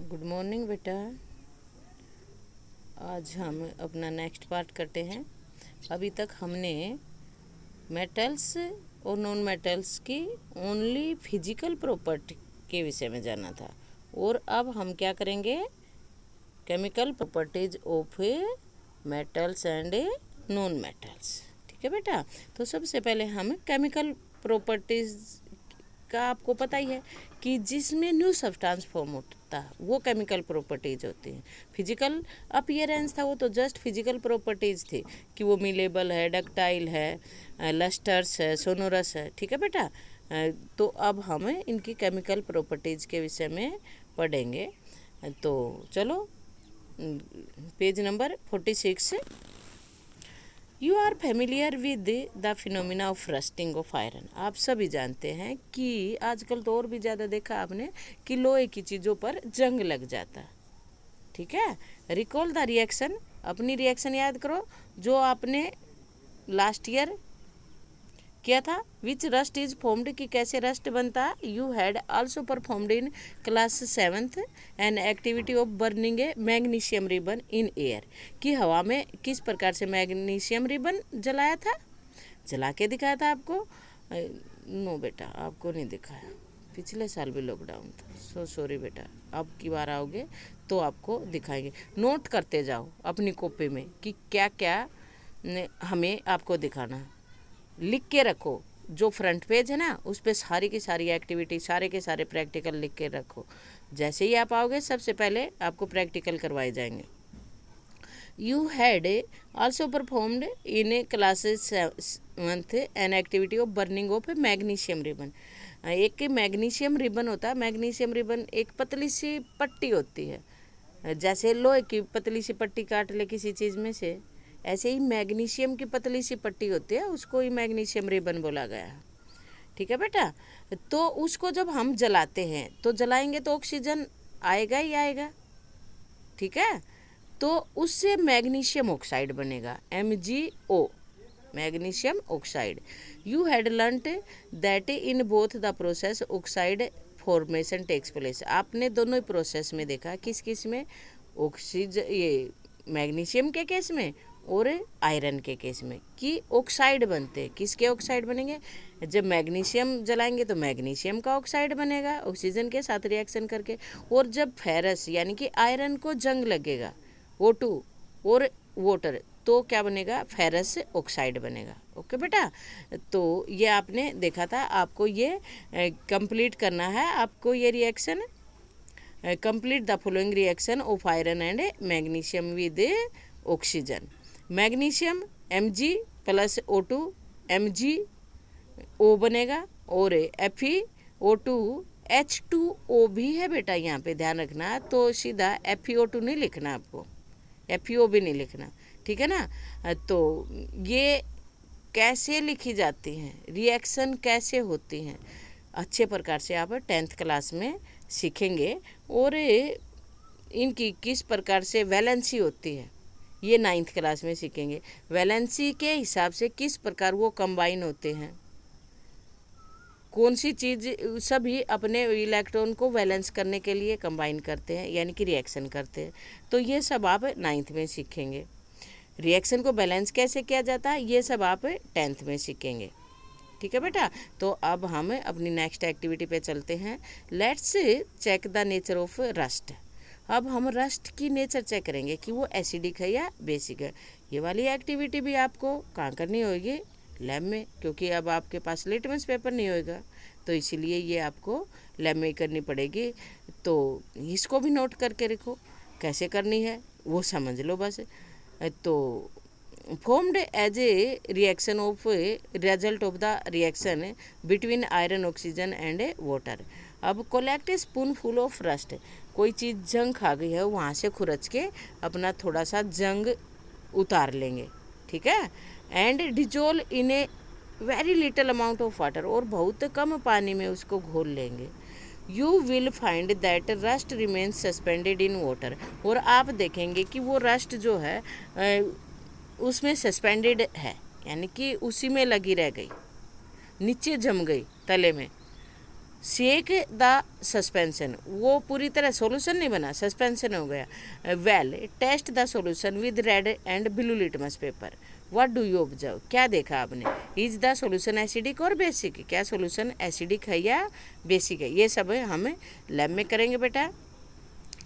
Good morning बेटा। आज हम अपना नेक्स्ट पार्ट करते हैं। अभी तक हमने मेटल्स और नॉन मेटल्स की ओनली फिजिकल प्रॉपर्टी के विषय में जाना था, और अब हम क्या करेंगे, chemical properties of metals and non metals. ठीक है बेटा। तो सबसे पहले हम केमिकल प्रॉपर्टीज का आपको पता ही है कि जिसमें न्यू सब्सटेंस फॉर्म होता है वो केमिकल प्रॉपर्टीज होती हैं। फिजिकल अपीयरेंस था वो तो जस्ट फिजिकल प्रॉपर्टीज थी कि वो मिलेबल है, डक्टाइल है, लस्टर्स है, सोनोरस है। ठीक है बेटा। तो अब हम इनकी केमिकल प्रॉपर्टीज के विषय में पढ़ेंगे। तो चलो page number 46। You are familiar with the phenomena of rusting of iron. आप सभी जानते हैं कि आजकल तो और भी ज़्यादा देखा आपने कि लोहे की चीज़ों पर जंग लग जाता है। ठीक है। रिकॉल द रिएक्शन, अपनी रिएक्शन याद करो जो आपने लास्ट ईयर किया था। विच रस्ट इज फॉर्म्ड, कि कैसे रस्ट बनता है। You had also performed in class 7th an activity of burning A magnesium ribbon in air, कि हवा में किस प्रकार से मैग्नीशियम रिबन जलाया था, जला के दिखाया था आपको। नो बेटा, आपको नहीं दिखाया, पिछले साल भी लॉकडाउन था। सो सॉरी बेटा, अब की बार आओगे तो आपको दिखाएंगे। नोट करते जाओ अपनी कॉपी में कि क्या क्या हमें आपको दिखाना है, लिख के रखो। जो फ्रंट पेज है ना उस पर सारी की सारी एक्टिविटी, सारे के सारे प्रैक्टिकल लिख के रखो। जैसे ही आप आओगे सबसे पहले आपको प्रैक्टिकल करवाए जाएंगे। You had also performed in classes 7th an activity of burning of magnesium ribbon. एक मैग्नीशियम रिबन होता है। मैग्नीशियम रिबन एक पतली सी पट्टी होती है, जैसे लोहे की पतली सी पट्टी काट ले किसी चीज़ में से, ऐसे ही मैग्नीशियम की पतली सी पट्टी होती है, उसको ही मैग्नीशियम रिबन बोला गया है। ठीक है बेटा। तो उसको जब हम जलाते हैं तो जलाएंगे तो ऑक्सीजन आएगा ही आएगा। ठीक है। तो उससे मैग्नीशियम ऑक्साइड बनेगा, MgO, magnesium oxide. You had learned that in both the process oxide formation takes place. आपने दोनों ही प्रोसेस में देखा, किस किस में, ऑक्सीजन, ये मैग्नीशियम के केस में और आयरन के केस में, कि ऑक्साइड बनते हैं। किसके ऑक्साइड बनेंगे, जब मैग्नीशियम जलाएंगे तो मैग्नीशियम का ऑक्साइड बनेगा ऑक्सीजन के साथ रिएक्शन करके, और जब फेरस यानी कि आयरन को जंग लगेगा O2 और वाटर, तो क्या बनेगा, फेरस ऑक्साइड बनेगा। ओके बेटा। तो ये आपने देखा था, आपको ये कंप्लीट करना है। आपको ये reaction complete the following reaction of iron and magnesium with oxygen. Magnesium Mg plus O2 MgO बनेगा, और FeO2 H2O भी है बेटा, यहाँ पे ध्यान रखना। तो सीधा FeO2 नहीं लिखना आपको, FeO भी नहीं लिखना। ठीक है ना। तो ये कैसे लिखी जाती हैं, रिएक्शन कैसे होती हैं, अच्छे प्रकार से आप 10th क्लास में सीखेंगे। और इनकी किस प्रकार से वैलेंसी होती है ये 9th क्लास में सीखेंगे। वैलेंसी के हिसाब से किस प्रकार वो कंबाइन होते हैं, कौन सी चीज़, सभी अपने इलेक्ट्रॉन को वैलेंस करने के लिए कंबाइन करते हैं, यानी कि रिएक्शन करते हैं। तो ये सब आप 9th में सीखेंगे। रिएक्शन को बैलेंस कैसे किया जाता है ये सब आप 10th में सीखेंगे। ठीक है बेटा। तो अब हम अपनी नेक्स्ट एक्टिविटी पे चलते हैं। Let's check the nature of rust. अब हम रस्ट की नेचर चेक करेंगे कि वो एसिडिक है या बेसिक है। ये वाली एक्टिविटी भी आपको कहाँ करनी होगी, लैब में, क्योंकि अब आपके पास लिटमस पेपर नहीं होगा, तो इसीलिए ये आपको लैब में ही करनी पड़ेगी। तो इसको भी नोट करके रखो, कैसे करनी है वो समझ लो बस। तो formed as a reaction of result of the reaction between iron, oxygen and water। अब collect a spoonful of rust। कोई चीज़ जंग खा गई है, वहाँ से खुरच के अपना थोड़ा सा जंग उतार लेंगे। ठीक है। And dissolve in a very little amount of water, और बहुत कम पानी में उसको घोल लेंगे। You will find that rust remains suspended in water. और आप देखेंगे कि वो रस्ट जो है उसमें सस्पेंडेड है, यानी कि उसी में लगी रह गई, नीचे जम गई तले में। शेक द सस्पेंशन, वो पूरी तरह सॉल्यूशन नहीं बना, सस्पेंशन हो गया। Well test the solution with red and blue litmus paper. What do you observe, क्या देखा आपने? इज द सॉल्यूशन एसिडिक और बेसिक, क्या सॉल्यूशन एसिडिक है या बेसिक है? ये सब हम लैब में करेंगे बेटा,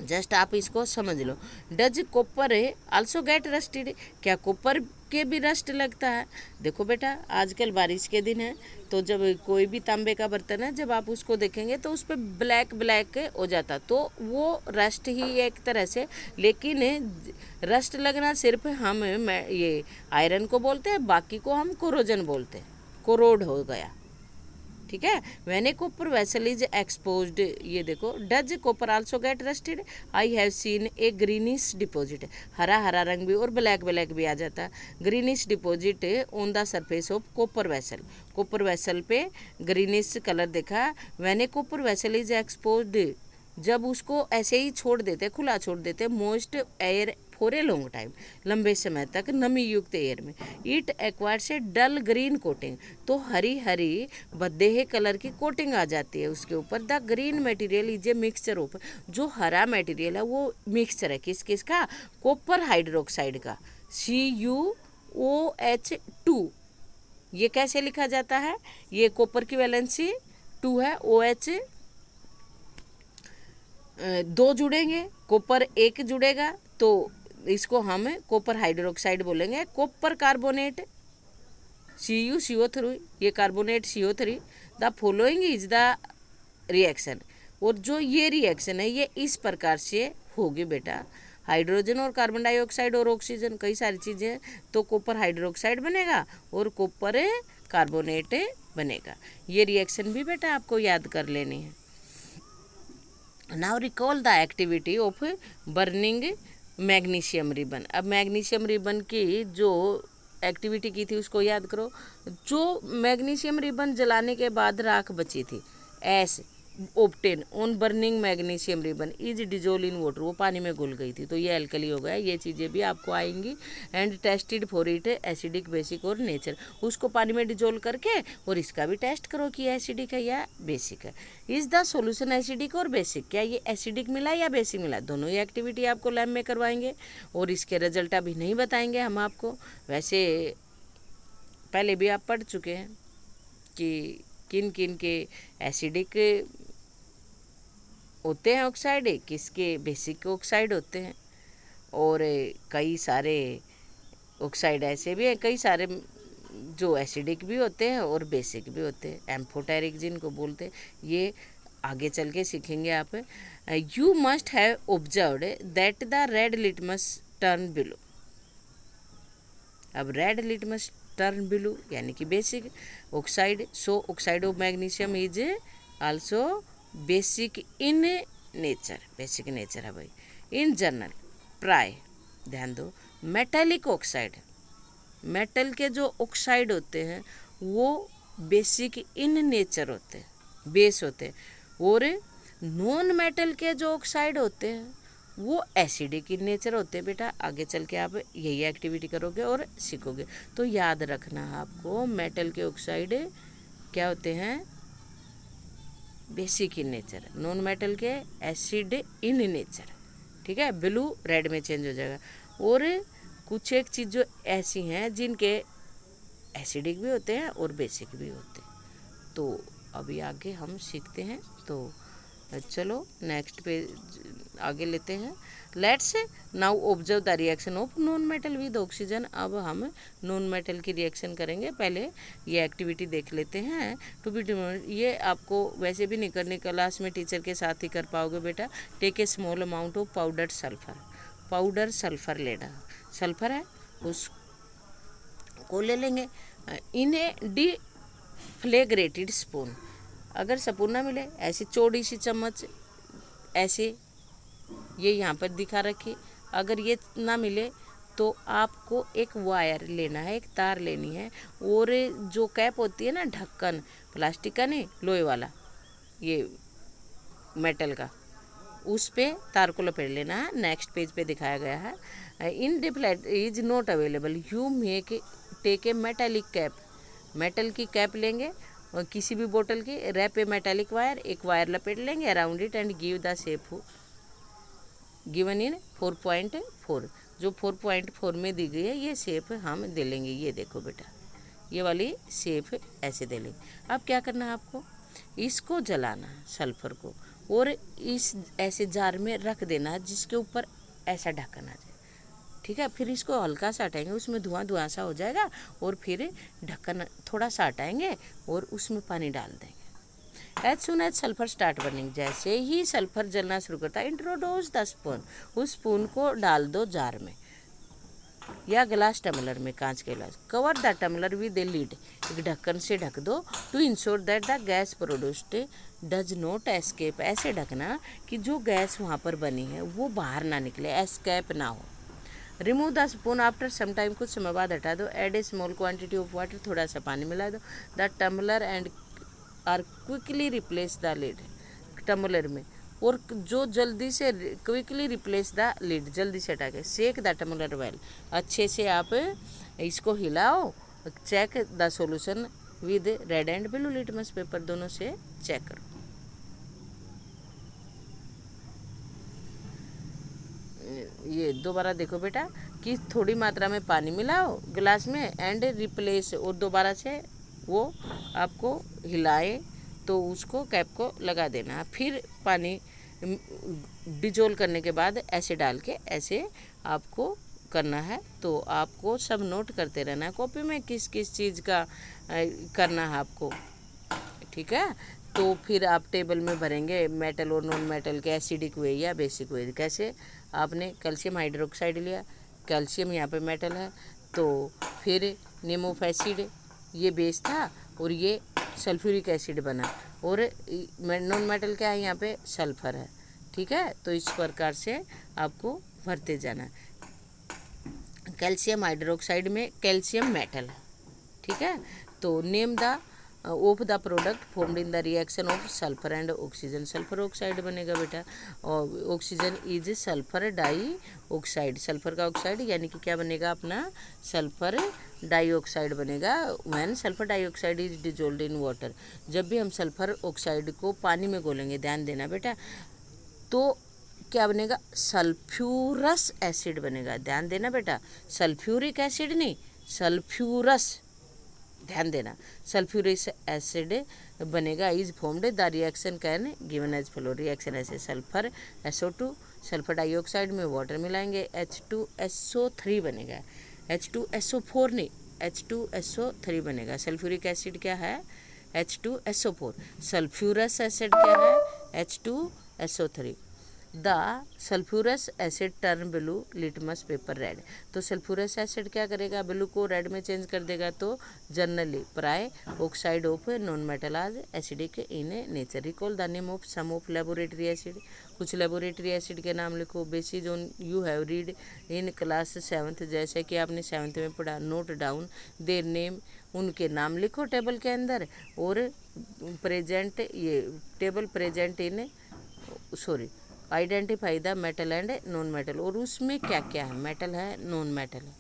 जस्ट आप इसको समझ लो। Does copper also get rusted, क्या कॉपर के भी रस्ट लगता है? देखो बेटा आजकल बारिश के दिन है, तो जब कोई भी तांबे का बर्तन है, जब आप उसको देखेंगे तो उस पर ब्लैक ब्लैक हो जाता, तो वो रस्ट ही एक तरह से। लेकिन रस्ट लगना सिर्फ हम ये आयरन को बोलते हैं, बाकी को हम कोरोजन बोलते हैं, कोरोड हो गया, ठीक है। When a copper vessel is exposed, ये देखो, does copper also get rusted? I have seen A greenish deposit, हरा हरा रंग भी और ब्लैक ब्लैक भी आ जाता है। Greenish deposit on the surface of copper vessel, copper vessel पे ग्रीनिश कलर देखा। When a copper vessel is exposed, जब उसको ऐसे ही छोड़ देते, खुला छोड़ देते, moist air for a long time, लंबे समय तक नमी युक्त एयर में, it acquires a dull green coating, तो हरी हरी भद्दे कलर की कोटिंग आ जाती है उसके ऊपर। The green material is a mixture of, जो हरा मटेरियल है वो मिक्सचर है किस किस का? कॉपर हाइड्रोक्साइड का, CuOH2। ये कैसे लिखा जाता है? ये कॉपर की वैलेंसी 2 है, OH 2 जुड़ेंगे, कॉपर 1 जुड़ेगा, तो इसको हम कॉपर हाइड्रोक्साइड बोलेंगे। कॉपर कार्बोनेट CuCO3, ये carbonate CO3। The following is the reaction, और जो ये रिएक्शन है ये इस प्रकार से होगी बेटा, हाइड्रोजन और कार्बन डाइऑक्साइड और ऑक्सीजन, कई सारी चीज़ें, तो कॉपर हाइड्रोक्साइड बनेगा और कॉपर कार्बोनेट बनेगा। ये रिएक्शन भी बेटा आपको याद कर लेनी है। Now recall the activity of burning magnesium ribbon. अब मैग्नीशियम रिबन की जो एक्टिविटी की थी उसको याद करो। जो मैग्नीशियम रिबन जलाने के बाद राख बची थी, S obtain on burning magnesium ribbon is dissolve in water, वो पानी में घुल गई थी, तो ये एल्कली हो गया। ये चीज़ें भी आपको आएंगी। And tested for it acidic, basic और नेचर, उसको पानी में डिजोल्व करके और इसका भी टेस्ट करो कि एसिडिक है या बेसिक है। इज द सॉल्यूशन एसिडिक और बेसिक, क्या ये एसिडिक मिला या बेसिक मिला? दोनों ही एक्टिविटी आपको लैब में करवाएंगे और इसके रिजल्ट अभी नहीं बताएंगे हम आपको। वैसे पहले भी आप पढ़ चुके हैं कि किन किन के एसिडिक होते हैं ऑक्साइड, किसके बेसिक ऑक्साइड होते हैं, और कई सारे ऑक्साइड ऐसे भी हैं, कई सारे जो एसिडिक भी होते हैं और बेसिक भी होते हैं, एम्फोटेरिक जिनको बोलते हैं। ये आगे चल के सीखेंगे आप। You must have observed that the red litmus turn blue. अब रेड लिटमस टर्न ब्लू यानी कि basic oxide, so oxide of magnesium is also basic in nature, basic nature है भाई। इन जनरल प्राय, ध्यान दो, मेटेलिक ऑक्साइड, मेटल के जो ऑक्साइड होते हैं वो बेसिक इन नेचर होते हैं, बेस होते हैं, और नॉन मेटल के जो ऑक्साइड होते हैं वो एसिडिक इन नेचर होते हैं। बेटा आगे चल के आप यही एक्टिविटी करोगे और सीखोगे, तो याद रखना आपको, मेटल के ऑक्साइड क्या होते हैं? Basic in nature, non metal के एसिड इन नेचर, ठीक है। ब्लू रेड में चेंज हो जाएगा। और कुछ एक चीज़ जो ऐसी हैं जिनके एसिडिक भी होते हैं और बेसिक भी होते हैं, तो अभी आगे हम सीखते हैं। तो चलो नेक्स्ट पेज आगे लेते हैं। Let's now observe the reaction of non metal with oxygen. अब हम नॉन मेटल की रिएक्शन करेंगे, पहले ये एक्टिविटी देख लेते हैं। टू बी ये आपको वैसे भी नहीं करने, क्लास में टीचर के साथ ही कर पाओगे बेटा। Take a small amount of powder sulphur, powder sulphur लेना, सल्फर है उसको ले लेंगे। इन ए डिफ्लेग्रेटेड स्पून, अगर स्पून ना मिले ऐसी चौड़ी सी चम्मच, ऐसे ये यहाँ पर दिखा रखी, अगर ये ना मिले तो आपको एक वायर लेना है, एक तार लेनी है, और जो कैप होती है ना, ढक्कन, प्लास्टिक का नहीं, लोहे वाला, ये मेटल का, उस पे तार को लपेट लेना है। नेक्स्ट पेज पे दिखाया गया है। In deflate is not available, you make take a metallic cap, metal की कैप लेंगे किसी भी बोतल की, रैप ए मेटालिक वायर, एक वायर लपेट लेंगे around it and give the shape given in 4.4, जो 4.4 में दी गई है ये शेप हम दे लेंगे। ये देखो बेटा, ये वाली शेप ऐसे दे लेंगे। अब क्या करना है आपको, इसको जलाना है सल्फर को, और इस ऐसे जार में रख देना है जिसके ऊपर ऐसा ढक्कन आ जाए, ठीक है। फिर इसको हल्का सा हटाएंगे, उसमें धुआं सा हो जाएगा, और फिर ढक्कन थोड़ा सा हटाएंगे और उसमें पानी डाल देंगे। As soon as sulphur start burning, जैसे ही सल्फर जलना शुरू करता है, इंट्रोड्यूस द स्पून, उस स्पून को डाल दो जार में या ग्लास टम्बलर में, कांच के गिलास। Cover the tumbler with a lid, एक ढक्कन से ढक दो, to ensure that the gas produced does not escape, ऐसे ढकना कि जो गैस वहाँ पर बनी है वो बाहर ना निकले, एस्केप ना हो। Remove the spoon after some time, कुछ समय बाद हटा दो। Add a small quantity of water, थोड़ा सा पानी मिला दो। The tumbler and are quickly replace the lid, tumbler में, और जो जल्दी से क्विकली रिप्लेस द लिड, जल्दी से हटा के। सेक द टम्बलर वेल, अच्छे से आप इसको हिलाओ। Check the solution with red and blue litmus paper, दोनों से चेक करो। ये दोबारा देखो बेटा कि थोड़ी मात्रा में पानी मिलाओ गिलास में एंड रिप्लेस, और दोबारा से वो आपको हिलाए तो उसको कैप को लगा देना। फिर पानी डिजोल्व करने के बाद ऐसे डाल के ऐसे आपको करना है। तो आपको सब नोट करते रहना है कॉपी में किस किस चीज़ का करना है आपको, ठीक है। तो फिर आप टेबल में भरेंगे मेटल और नॉन मेटल के एसिडिक वे या बेसिक वे। कैसे, आपने कैल्शियम हाइड्रोक्साइड लिया, कैल्शियम यहाँ पे मेटल है, तो फिर नेम ऑफ एसिड ये बेस था और ये सल्फ्यूरिक एसिड बना, और नॉन मेटल क्या है यहाँ पे, सल्फर है, ठीक है। तो इस प्रकार से आपको भरते जाना है। कैल्शियम हाइड्रोक्साइड में कैल्शियम मेटल है, ठीक है। तो name the of the product formed in the reaction of sulphur and oxygen, sulphur oxide बनेगा बेटा, और oxygen is sulphur dioxide, sulphur का ऑक्साइड यानी कि क्या बनेगा अपना, सल्फर डाइऑक्साइड बनेगा। When sulphur dioxide is dissolved in water, जब भी हम सल्फर ऑक्साइड को पानी में घोलेंगे, ध्यान देना बेटा, तो क्या बनेगा, सल्फ्यूरस एसिड बनेगा। ध्यान देना बेटा, सल्फ्यूरिक एसिड नहीं, सल्फ्यूरस, ध्यान देना, सल्फ्यूरिक एसिड बनेगा। Is formed, the reaction can given as follow, reaction ऐसे, सल्फर SO2, सल्फर डाइऑक्साइड में वाटर मिलाएंगे, H2SO3 बनेगा, H2SO4 नहीं, H2SO3 बनेगा। सल्फ्यूरिक एसिड क्या है, H2SO4, सल्फ्यूरस एसिड क्या है, H2SO3। The sulphurous asset turn blue litmus paper red, तो सल्फ्यूरस एसिड क्या करेगा, ब्लू को रेड में चेंज कर देगा। तो जनरली प्राय ऑक्साइड ऑफ नॉन मेटल आज acidic in nature. Recall the name of some of laboratory acid, कुछ लेबोरेटरी एसिड के नाम लिखो। Basis on you have read in class 7th, जैसे कि आपने 7th में पढ़ा। नोट डाउन देयर नेम, उनके नाम लिखो टेबल के अंदर, और प्रेजेंट, ये table present in identify the metal and non metal, और उसमें क्या क्या है, मेटल है नॉन मेटल है,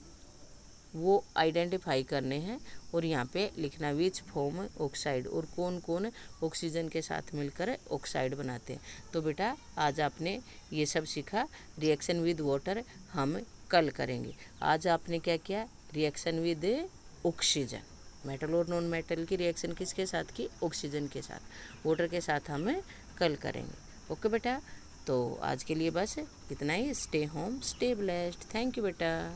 वो आइडेंटिफाई करने हैं। और यहाँ पे लिखना विच फॉर्म ऑक्साइड, और कौन कौन ऑक्सीजन के साथ मिलकर ऑक्साइड बनाते हैं। तो बेटा आज आपने ये सब सीखा। रिएक्शन विद वाटर हम कल करेंगे। आज आपने क्या किया, रिएक्शन विद ऑक्सीजन, मेटल और नॉन मेटल की रिएक्शन किसके साथ की, ऑक्सीजन के साथ। वाटर के साथ हम कल करेंगे। ओके बेटा, तो आज के लिए बस इतना ही। Stay home, stay blessed. Thank you बेटा।